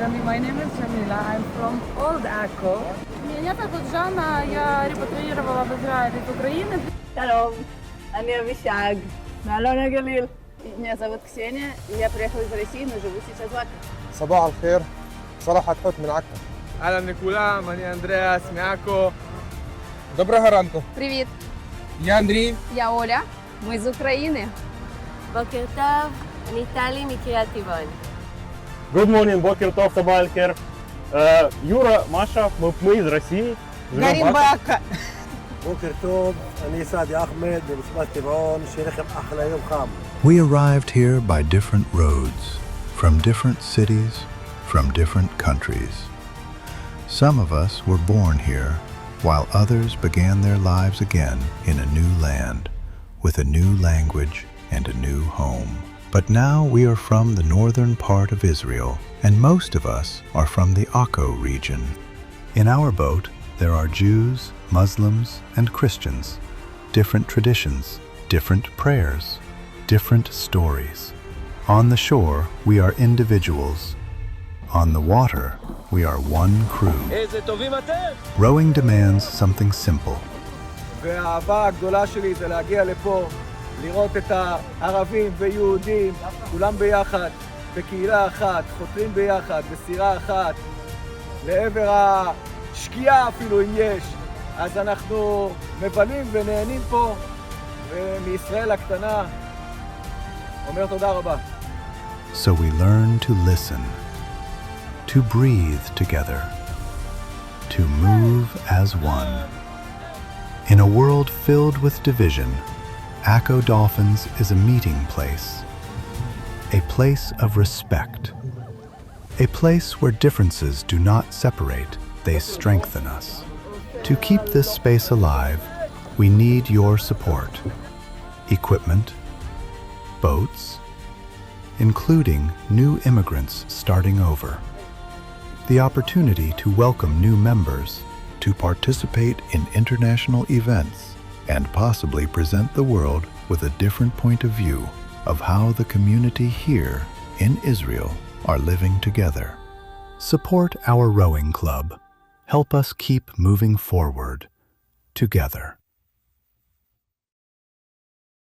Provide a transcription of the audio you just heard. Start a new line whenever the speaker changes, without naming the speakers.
My name is Jamila. I'm from Old Akko. Меня зовут Жанна. Я репатриировала в Израиль из Украины.
Шалом, אני אבישג, מאלון הגליל. Меня зовут Ксения, и я приехала из России, но живу сейчас в Акко.
صباح الخير. صراحة حوت من عكا.
אהלן לכולם, אני אנדריאס מעכו.
Доброго ранку.
Привіт,
Я Андрій.
я Оля. Ми з України.
בוקר טוב, אני טלי מקריית טבעון.
Good morning, бокер тов, סבאח אל-ח'יר. Юра, Маша, мы из России.
גרים באקה.
בוקר טוב, אני סעדי אחמד במשפט טבעון, שיהיה לכם אחלה יום חם.
We arrived here by different roads, from different cities, from different countries. Some of us were born here, while others began their lives again in a new land, with a new language and a new home. But now we are from the northern part of Israel, and most of us are from the Akko region. In our boat, there are Jews, Muslims, and Christians, different traditions, different prayers, different stories. On the shore, we are individuals. On the water, we are one crew. Rowing demands something simple.
והאהבה הגדולה שלי זה להגיע לפה, לראות את הערבים ויהודים, כולם ביחד, בקהילה אחת, חותרים ביחד, בסירה אחת, לעבר השקיעה אפילו אם יש. אז אנחנו מבלים ונהנים פה, ומישראל הקטנה אומר תודה רבה.
So we learn to listen, to breathe together, to move as one. In a world filled with division, Akko Dolphins is a meeting place, a place of respect, a place where differences do not separate, they strengthen us. To keep this space alive, we need your support, equipment, boats, including new immigrants starting over, the opportunity to welcome new members, to participate in international events, and possibly present the world with a different point of view of how the community here in Israel are living together. Support our rowing club. Help us keep moving forward together.